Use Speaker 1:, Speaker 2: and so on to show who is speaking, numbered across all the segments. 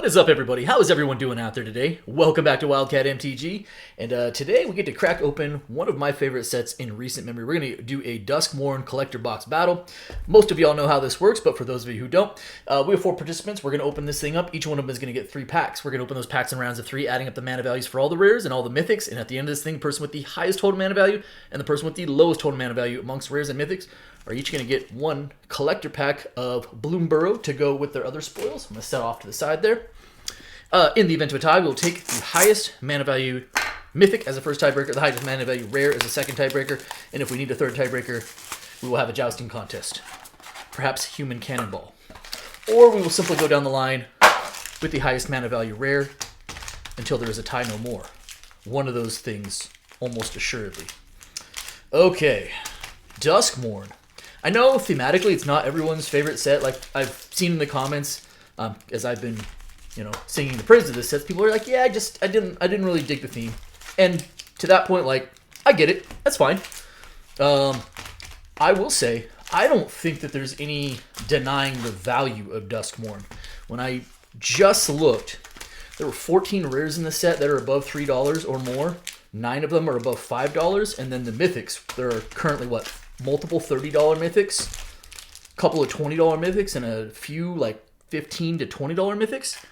Speaker 1: is up, everybody? How is everyone doing out there today? Welcome back to Wildcat MTG, and today we get to crack open one of my favorite sets in recent memory. We're going to do a Duskmourn Collector box battle. Most of y'all know how this works, but for those of you who don't, we have 4 participants. We're going to open this thing up. Each one of them is going to get 3 packs. We're going to open those packs in rounds of 3, adding up the mana values for all the rares and all the mythics, and at the end of this thing, the person with the highest total mana value and the person with the lowest total mana value amongst rares and mythics are each going to get 1 collector pack of Bloomburrow to go with their other spoils. I'm going to set off to the side there. In the event of a tie, we'll take the highest mana value mythic as a first tiebreaker, the highest mana value rare as a second tiebreaker, and if we need a third tiebreaker, we will have a jousting contest. Perhaps human cannonball. Or we will simply go down the line with the highest mana value rare until there is a tie no more. One of those things, almost assuredly. Okay, Duskmourn. I know thematically it's not everyone's favorite set. Like I've seen in the comments, as I've been, singing the praises of this set, people are like, "Yeah, I didn't really dig the theme." And to that point, like, I get it. That's fine. I will say I don't think that there's any denying the value of Duskmourn. When I just looked, there were 14 rares in the set that are above $3 or more. 9 of them are above $5, and then the mythics, there are currently multiple $30 mythics, a couple of $20 mythics, and a few like $15 to $20 mythics.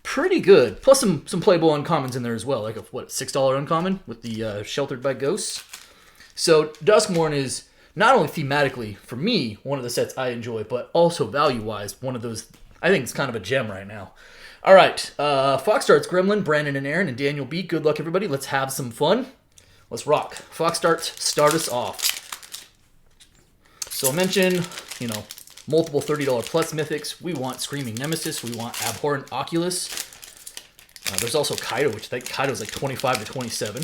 Speaker 1: Pretty good. Plus some playable uncommons in there as well, like a $6 uncommon with the Sheltered by Ghosts. So Duskmourn is not only thematically, for me, one of the sets I enjoy, but also value-wise, one of those, I think it's kind of a gem right now. All right, Fox starts Gremlin, Brandon and Aaron, and Daniel B. Good luck, everybody. Let's have some fun. Let's rock. Fox starts, start us off. So I mentioned, multiple $30 plus mythics. We want Screaming Nemesis. We want Abhorrent Oculus. There's also Kaido, which I think Kaido's like 25 to 27.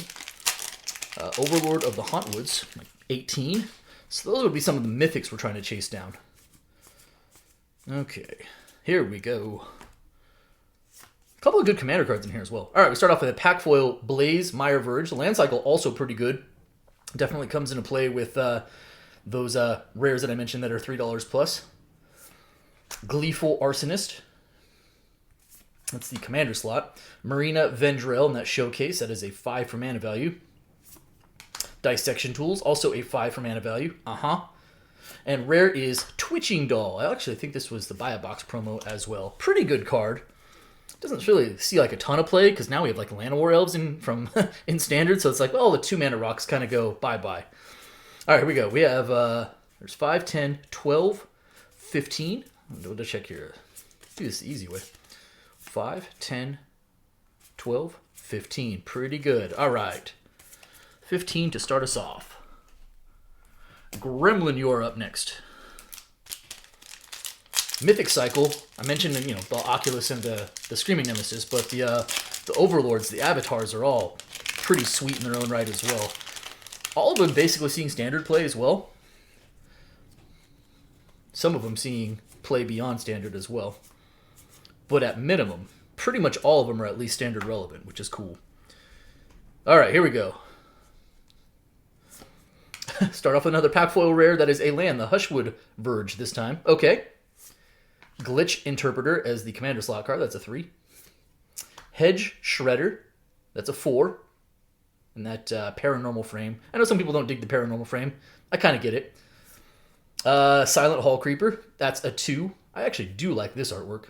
Speaker 1: Overlord of the Hauntwoods, like 18. So those would be some of the mythics we're trying to chase down. Okay, here we go. A couple of good commander cards in here as well. All right, we start off with a pack foil Blaze, Mire Verge. The land cycle also pretty good. Definitely comes into play with those rares that I mentioned that are $3 plus. Gleeful Arsonist. That's the commander slot. Marina Vendrell in that showcase. That is a 5 for mana value. Dissection Tools, also a 5 for mana value. And rare is Twitching Doll. I actually think this was the Buy a Box promo as well. Pretty good card. Doesn't really see like a ton of play because now we have like Llanowar Elves in standard, so it's like, well, the 2 mana rocks kind of go bye-bye. All right, here we go. We have, there's 5, 10, 12, 15. I'm going to check here. Do this the easy way. 5, 10, 12, 15. Pretty good. All right. 15 to start us off. Gremlin, you're up next. Mythic Cycle. I mentioned, the Oculus and the Screaming Nemesis, but the Overlords, the avatars are all pretty sweet in their own right as well. All of them basically seeing standard play as well. Some of them seeing play beyond standard as well. But at minimum, pretty much all of them are at least standard relevant, which is cool. All right, here we go. Start off with another pack foil rare. That is a land, the Hushwood Verge this time. Okay. Glitch Interpreter as the commander slot card. That's a 3. Hedge Shredder. That's a 4. And that paranormal frame. I know some people don't dig the paranormal frame. I kind of get it. Silent Hall Creeper. That's a 2. I actually do like this artwork.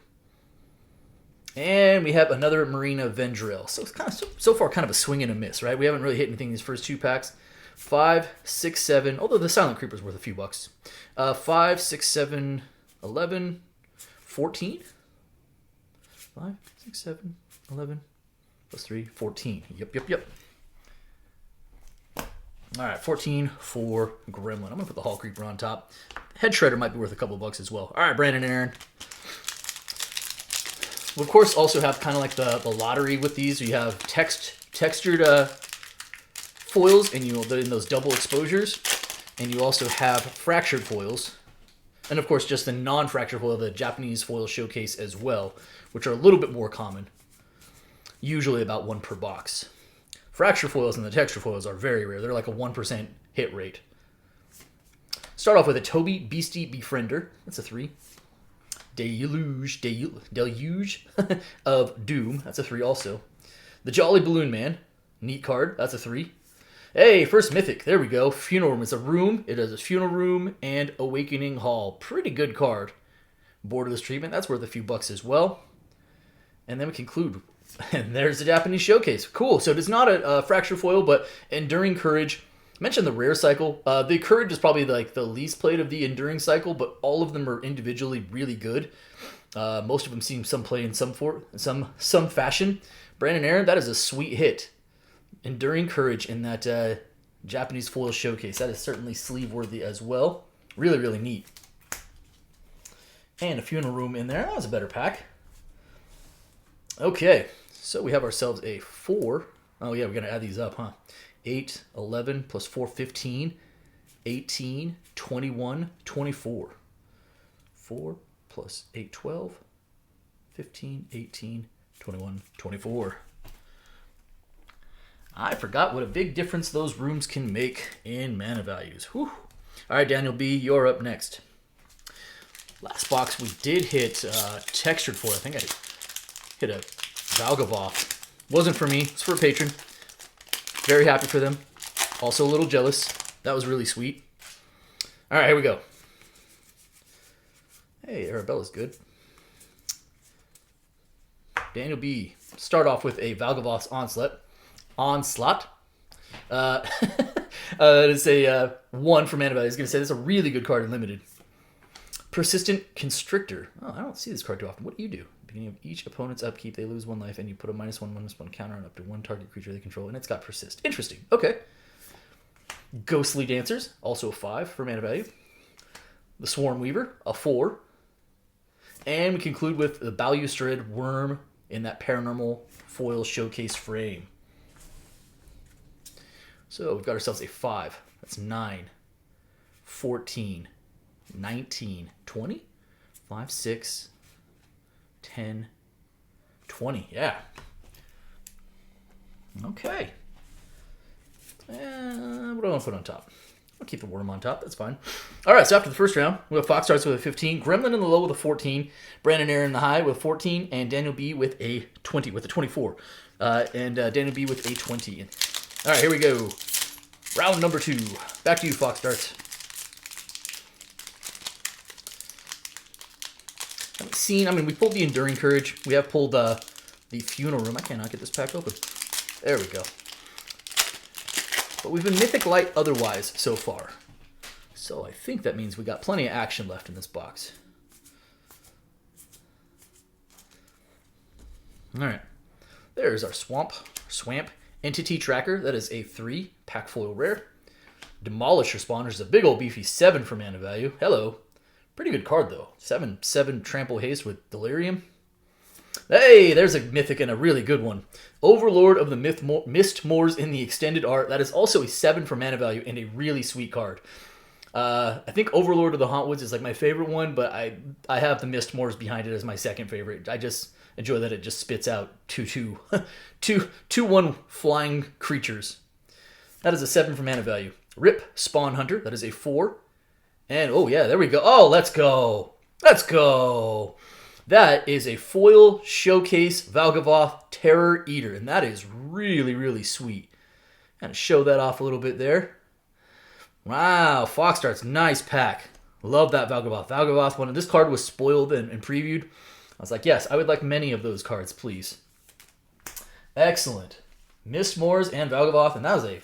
Speaker 1: And we have another Marina Vendrell. So it's kind of so far kind of a swing and a miss, right? We haven't really hit anything in these first 2 packs. 5, 6, 7. Although the Silent Creeper's worth a few bucks. 5, 6, 7, 11, 14. 5, 6, 7, 11, plus 3, 14. Yep. All right, 14 for Gremlin. I'm going to put the Hall Creeper on top. Head Shredder might be worth a couple of bucks as well. All right, Brandon and Aaron. We, of course, also have kind of like the lottery with these. You have textured foils and in those double exposures. And you also have fractured foils. And, of course, just the non-fractured foil, the Japanese foil showcase as well, which are a little bit more common. Usually about 1 per box. Fracture foils and the texture foils are very rare. They're like a 1% hit rate. Start off with a Toby Beastie Befriender. That's a 3. Deluge of Doom. That's a 3 also. The Jolly Balloon Man. Neat card. That's a 3. Hey, first mythic. There we go. Funeral Room. It's a room. It has a funeral room and Awakening Hall. Pretty good card. Borderless Treatment. That's worth a few bucks as well. And then we conclude. And there's the Japanese Showcase. Cool. So it is not a fracture foil, but Enduring Courage. I mentioned the rare cycle. The Courage is probably like the least played of the Enduring cycle, but all of them are individually really good. Most of them seem some play in some fashion. Brandon Aaron, that is a sweet hit. Enduring Courage in that Japanese foil showcase. That is certainly sleeve worthy as well. Really, really neat. And a Funeral Room in there. That was a better pack. Okay, so we have ourselves a 4. Oh yeah, we're going to add these up, huh? 8, 11, plus 4, 15, 18, 21, 24. 4 plus 8, 12, 15, 18, 21, 24. I forgot what a big difference those rooms can make in mana values. Whew. All right, Daniel B., you're up next. Last box, we did hit textured foil. I think I hit a Valgavoth. Wasn't for me. It's for a patron. Very happy for them. Also a little jealous. That was really sweet. All right, here we go. Hey, Arabella's good. Daniel B. Start off with a Valgavoth's Onslaught. It's a 1 for mana value. I was going to say this is a really good card in Limited. Persistent Constrictor. Oh, I don't see this card too often. What do you do? Beginning of each opponent's upkeep, they lose 1 life, and you put a -1/-1 counter on up to 1 target creature they control, and it's got Persist. Interesting. Okay. Ghostly Dancers, also a 5 for mana value. The Swarm Weaver, a 4. And we conclude with the Balustrade Worm in that Paranormal foil showcase frame. So we've got ourselves a 5. That's 9, 14, 19, 20, 5, 6, 10, 20. Yeah. Okay. What do I want to put on top? I'll keep the worm on top. That's fine. All right, so after the first round, we have Fox starts with a 15, Gremlin in the low with a 14, Brandon Aaron in the high with 14, and Daniel B with a 20, with a 24. And Daniel B with a 20. All right, here we go. Round number 2. Back to you, Fox starts. Haven't seen, I mean, we pulled the Enduring Courage. We have pulled the Funeral Room. I cannot get this pack open. There we go. But we've been Mythic Light otherwise so far. So I think that means we got plenty of action left in this box. All right. There's our Swamp Entity Tracker. That is a 3 pack foil rare. Demolisher Spawner is a big old beefy 7 for mana value. Hello. Pretty good card though. 7 Trample Haste with Delirium. Hey, there's a mythic and a really good one. Overlord of the Mistmoors in the extended art. That is also a 7 for mana value and a really sweet card. I think Overlord of the Hauntwoods is like my favorite one, but I have the Mistmoors behind it as my second favorite. I just enjoy that it just spits out 2/1 flying creatures. That is a 7 for mana value. Rip Spawn Hunter. That is a 4. And oh yeah, there we go. Oh, let's go. Let's go. That is a foil showcase Valgavoth Terror Eater, and that is really, really sweet. Kind of show that off a little bit there. Wow, Fox starts, nice pack. Love that Valgavoth. Valgavoth, when this card was spoiled and previewed, I was like, yes, I would like many of those cards, please. Excellent. Mistmoors and Valgavoth, and that was a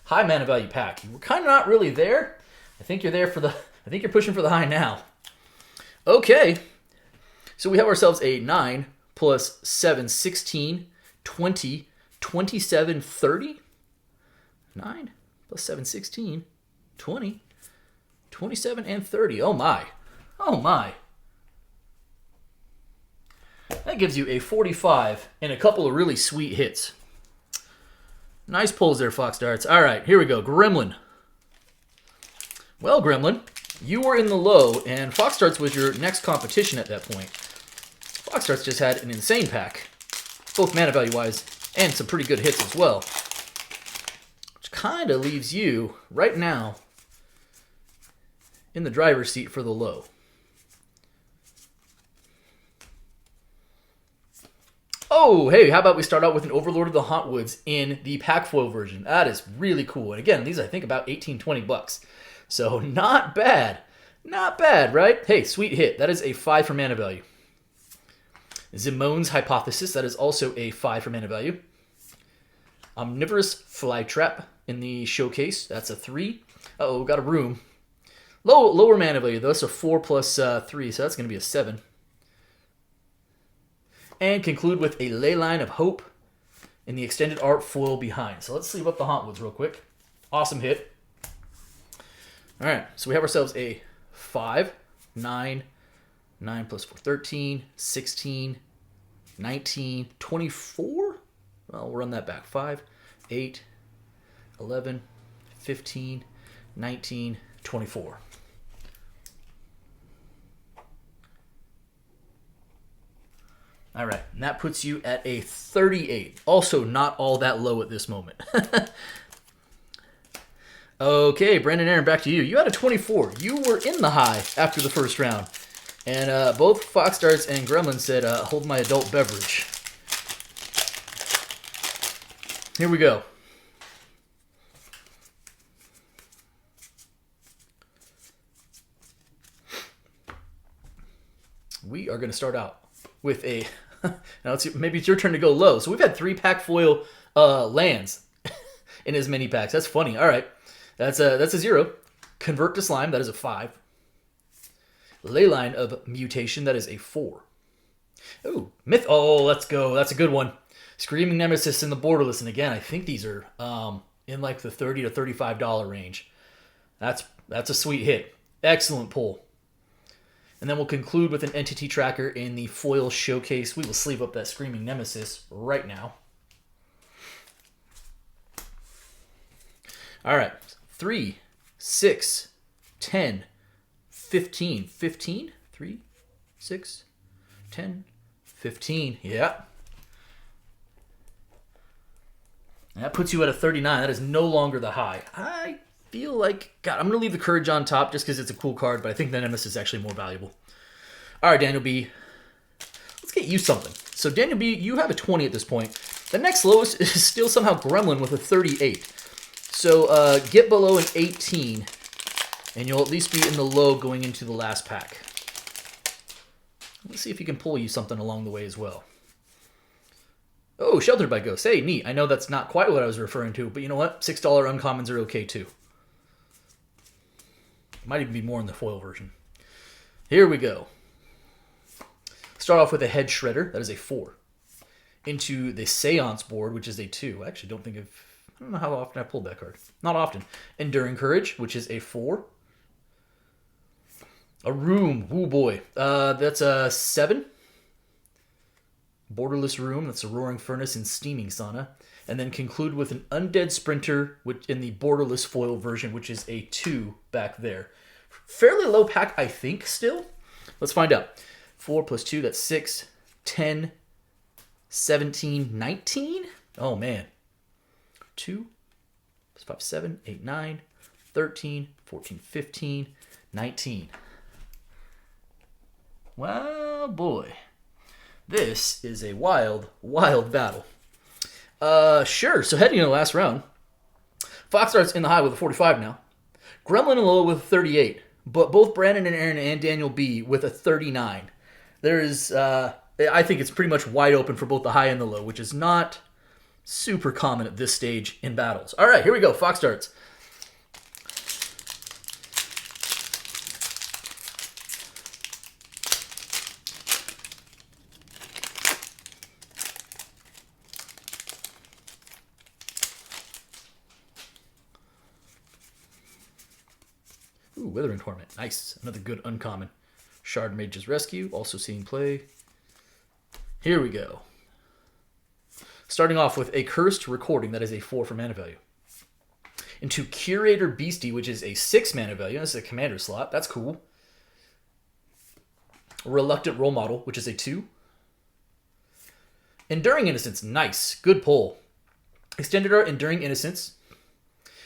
Speaker 1: high mana value pack. You were kind of not really there. I think you're there for the. I think you're pushing for the high now. Okay. So we have ourselves a 9 plus 7, 16, 20, 27, 30. 9 plus 7, 16, 20, 27, and 30. Oh my. Oh my. That gives you a 45 and a couple of really sweet hits. Nice pulls there, Fox Darts. All right, here we go. Gremlin. Well, Gremlin, you were in the low, and Fox Darts was your next competition at that point. Fox Darts just had an insane pack, both mana value-wise, and some pretty good hits as well. Which kind of leaves you, right now, in the driver's seat for the low. Oh, hey, how about we start out with an Overlord of the Hauntwoods in the pack foil version? That is really cool. And again, these I think about 18, 20 bucks. So not bad. Not bad, right? Hey, sweet hit. That is a 5 for mana value. Zimone's Hypothesis. That is also a 5 for mana value. Omnivorous Flytrap in the showcase. That's a 3. Uh-oh, got a room. Lower mana value, though. That's a 4 plus 3, so that's going to be a 7. And conclude with a Leyline of Hope in the extended art foil behind. So let's sleeve up the Hauntwoods real quick. Awesome hit. All right, so we have ourselves a 5, 9, 9 plus 4, 13, 16, 19, 24. Well, we'll run that back. 5, 8, 11, 15, 19, 24. All right, and that puts you at a 38. Also not all that low at this moment. Okay, Brandon Aaron, back to you. You had a 24. You were in the high after the first round. And both Fox Darts and Gremlin said, hold my adult beverage. Here we go. We are going to start out with a... now let's see, maybe it's your turn to go low. So we've had 3 pack foil lands in as many packs. That's funny. All right. That's a 0. Convert to Slime. That is a 5. Leyline of Mutation. That is a 4. Ooh, Myth. Oh, let's go. That's a good one. Screaming Nemesis in the Borderless. And again, I think these are in like the $30 to $35 range. That's a sweet hit. Excellent pull. And then we'll conclude with an Entity Tracker in the foil showcase. We will sleeve up that Screaming Nemesis right now. All right. 3, 6, 10, 15. 15? 3, 6, 10, 15. Yeah. And that puts you at a 39. That is no longer the high. I feel like... God, I'm going to leave the Courage on top just because it's a cool card, but I think the Nemesis is actually more valuable. All right, Daniel B. Let's get you something. So, Daniel B., you have a 20 at this point. The next lowest is still somehow Gremlin with a 38. So, get below an 18, and you'll at least be in the low going into the last pack. Let's see if he can pull you something along the way as well. Oh, Sheltered by Ghosts. Hey, neat. I know that's not quite what I was referring to, but you know what? $6 uncommons are okay, too. Might even be more in the foil version. Here we go. Start off with a Head Shredder. That is a 4. Into the Seance board, which is a 2. I actually I don't know how often I pulled that card. Not often. Enduring Courage, which is a 4. A Room. Woo boy. That's a 7. Borderless Room. That's a Roaring Furnace and Steaming Sauna. And then conclude with an Undead Sprinter in the Borderless foil version, which is a 2 back there. Fairly low pack, I think, still. Let's find out. 4 plus 2, that's 6, 10, 17, 19? Oh, man. 2, 5, 7, 8, 9, 13, 14, 15, 19. Well, boy. This is a wild, wild battle. Sure. So heading into the last round, Fox starts in the high with a 45 now. Gremlin and low with a 38. But both Brandon and Aaron and Daniel B with a 39. There is, I think it's pretty much wide open for both the high and the low, which is not super common at this stage in battles. All right, here we go. Fox starts. Ooh, Withering Torment. Nice. Another good uncommon. Shard Mage's Rescue, also seeing play. Here we go. Starting off with a Cursed Recording, that is a 4 for mana value. Into Curator Beastie, which is a 6 mana value. This is a commander slot. That's cool. Reluctant Role Model, which is a 2. Enduring Innocence. Nice. Good pull. Extended Art Enduring Innocence.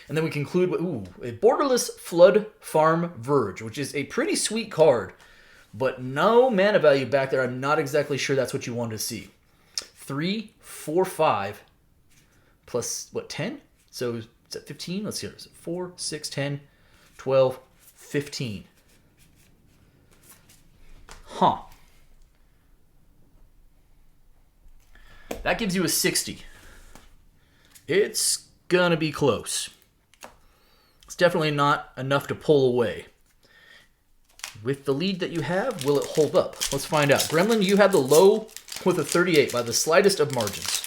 Speaker 1: And then we conclude with, a Borderless Flood Farm Verge, which is a pretty sweet card, but no mana value back there. I'm not exactly sure that's what you wanted to see. 3, 4, 5, plus, what, 10? So is that 15? Let's see here. Is it 4, 6, 10, 12, 15. Huh. That gives you a 60. It's gonna be close. It's definitely not enough to pull away. With the lead that you have, will it hold up? Let's find out. Gremlin, you have the low with a 38 by the slightest of margins.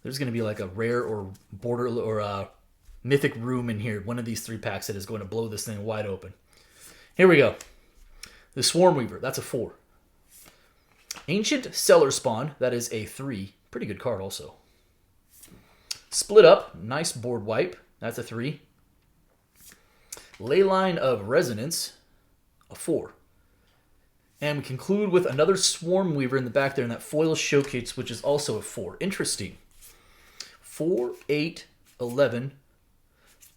Speaker 1: There's going to be like a rare or border or a mythic room in here. One of these 3 packs that is going to blow this thing wide open. Here we go. The Swarm Weaver, that's a 4. Ancient Cellar Spawn, that is a 3. Pretty good card also. Split Up, nice board wipe, that's a 3. Leyline of Resonance, a 4. And we conclude with another Swarm Weaver in the back there in that foil showcase, which is also a 4. Interesting. 4, 8, 11,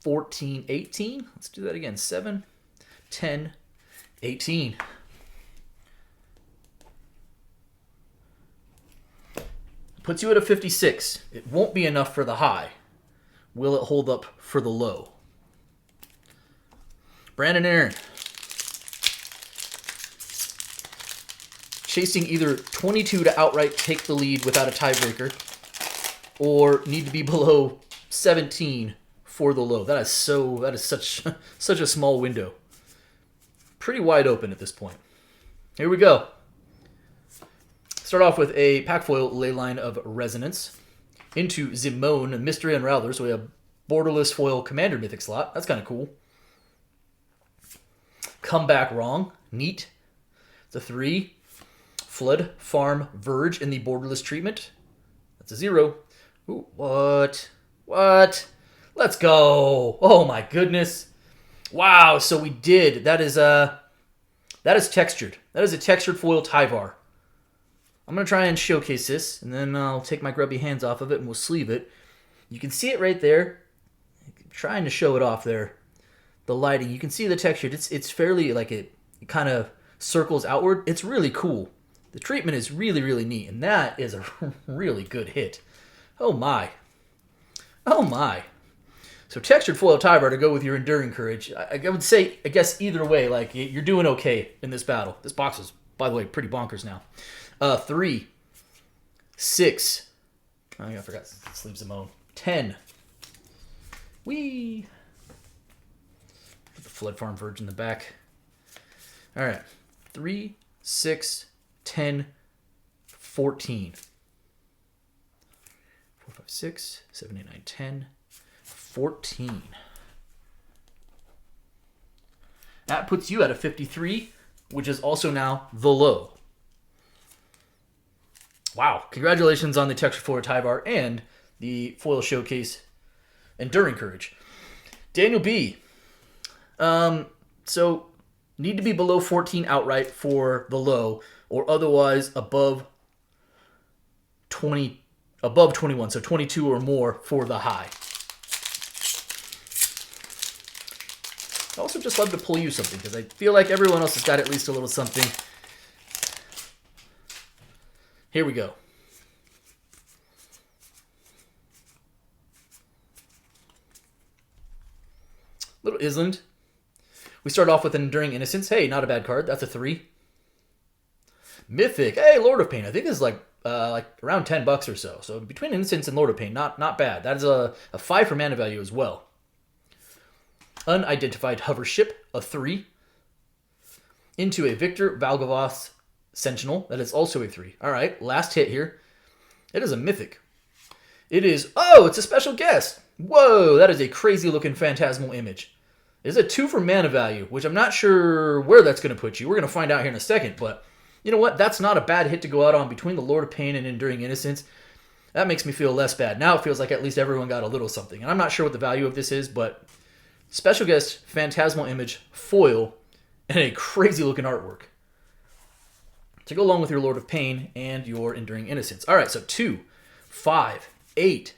Speaker 1: 14, 18. Let's do that again. 7, 10, 18. Puts you at a 56. It won't be enough for the high. Will it hold up for the low? Brandon Aaron. Chasing either 22 to outright take the lead without a tiebreaker, or need to be below 17 for the low. That is such a small window. Pretty wide open at this point. Here we go. Start off with a pack foil Leyline of Resonance. Into Zimone, Mystery Unraveler. So we have borderless foil Commander Mythic slot. That's kind of cool. Come Back Wrong. Neat. It's a 3. Flood Farm Verge in the borderless treatment. That's a 0. Ooh, what? What? Let's go. Oh my goodness. Wow, so we did. That is textured. That is a textured foil Tyvar. I'm going to try and showcase this, and then I'll take my grubby hands off of it and we'll sleeve it. You can see it right there. I'm trying to show it off there. The lighting. You can see the texture. It's fairly, like, it kind of circles outward. It's really cool. The treatment is really, really neat, and that is a really good hit. Oh my. Oh my. So textured foil Tyvar to go with your Enduring Courage. I would say, I guess either way, like, you're doing okay in this battle. This box is, by the way, pretty bonkers now. 3, 6. Oh, yeah, I forgot. Sleeves Zimone. 10. Whee! Put the Flood Farm Verge in the back. All right. 3, 6, 10, 14. 4, 5, 6, 7, 8, 9, 10, 14. That puts you at a 53, which is also now the low. Wow. Congratulations on the Texture Foil Tyvar and the Foil Showcase Enduring Courage. Daniel B. So, need to be below 14 outright for the low, or otherwise above 21, so 22 or more for the high. I also just love to pull you something, because I feel like everyone else has got at least a little something. Here we go. Little Island. We start off with an Enduring Innocence. Hey, not a bad card. That's a 3. Mythic. Hey, Lord of Pain. I think this is like around $10 or so. So between Innocence and Lord of Pain, not bad. That is a 5 for mana value as well. Unidentified Hover Ship, a 3. Into a Victor Valgavoth Sentinel. That is also a 3. All right, last hit here. It is a Mythic. It is, oh, it's a special guest. Whoa, that is a crazy looking Phantasmal Image. It is a 2 for mana value, which I'm not sure where that's going to put you. We're going to find out here in a second, but you know what? That's not a bad hit to go out on between the Lord of Pain and Enduring Innocence. That makes me feel less bad. Now it feels like at least everyone got a little something. And I'm not sure what the value of this is, but special guest, Phantasmal Image, foil, and a crazy looking artwork to go along with your Lord of Pain and your Enduring Innocence. All right, so 2, 5, 8,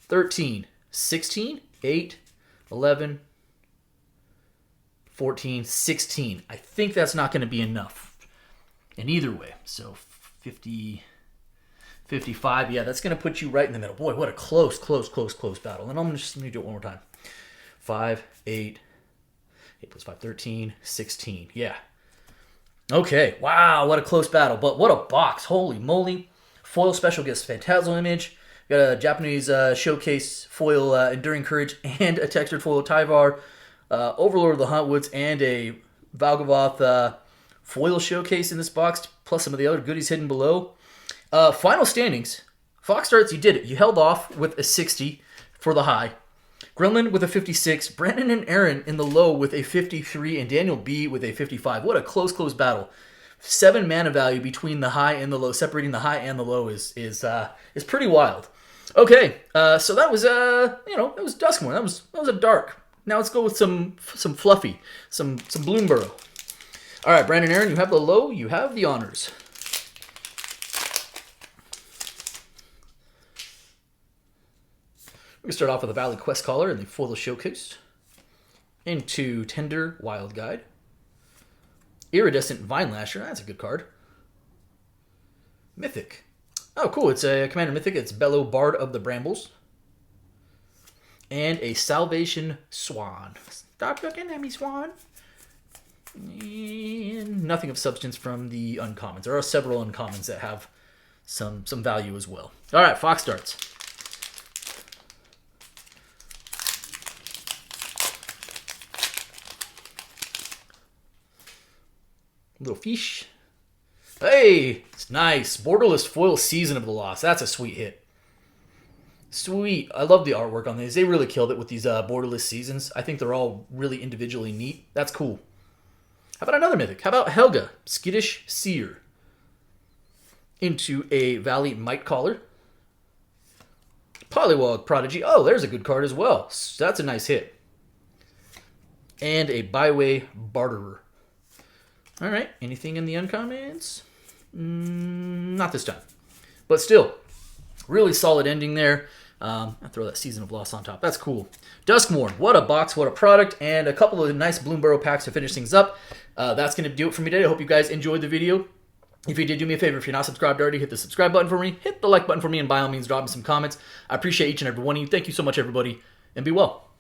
Speaker 1: 13, 16, 8, 11, 14, 16. I think that's not going to be enough in either way. So 50, 55. Yeah, that's going to put you right in the middle. Boy, what a close battle. And I'm just going to do it one more time. 5, 8, 8 plus 5, 13, 16. Yeah. Okay. Wow, what a close battle. But what a box. Holy moly. Foil special gets Phantasmal Image. Got a Japanese showcase foil Enduring Courage and a textured foil Tyvar, Overlord of the Huntwoods, and a Valgavoth foil showcase in this box, plus some of the other goodies hidden below. Final standings. Fox Darts, you did it. You held off with a 60 for the high. Gremlin with a 56. Brandon and Aaron in the low with a 53. And Daniel B with a 55. What a close battle. 7 mana value between the high and the low. Separating the high and the low is pretty wild. Okay, so that was that was Duskmourn. That was a dark. Now let's go with some fluffy, some Bloomburrow. All right, Brandon, Aaron, you have the low. You have the honors. We're going to start off with a Valley Quest Caller in the foil showcase. Into Tender Wild Guide. Iridescent Vine Lasher. That's a good card. Mythic. Oh, cool. It's a Commander Mythic. It's Bellow Bard of the Brambles. And a Salvation Swan. Stop looking at me, Swan. And nothing of substance from the uncommons. There are several uncommons that have some value as well. All right, Fox Darts. Little fish. Hey, it's nice. Borderless foil Season of the Lost. That's a sweet hit. Sweet. I love the artwork on these. They really killed it with these borderless seasons. I think they're all really individually neat. That's cool. How about another mythic? How about Helga, Skittish Seer? Into a Valley Might Caller. Polywog Prodigy. Oh, there's a good card as well. So that's a nice hit. And a Byway Barterer. All right, anything in the uncommons? Not this time. But still, really solid ending there. I'll throw that Season of Lost on top. That's cool. Duskmourn, what a box, what a product, and a couple of nice Bloomburrow packs to finish things up. That's going to do it for me today. I hope you guys enjoyed the video. If you did, do me a favor. If you're not subscribed already, hit the subscribe button for me. Hit the like button for me, and by all means, drop me some comments. I appreciate each and every one of you. Thank you so much, everybody, and be well.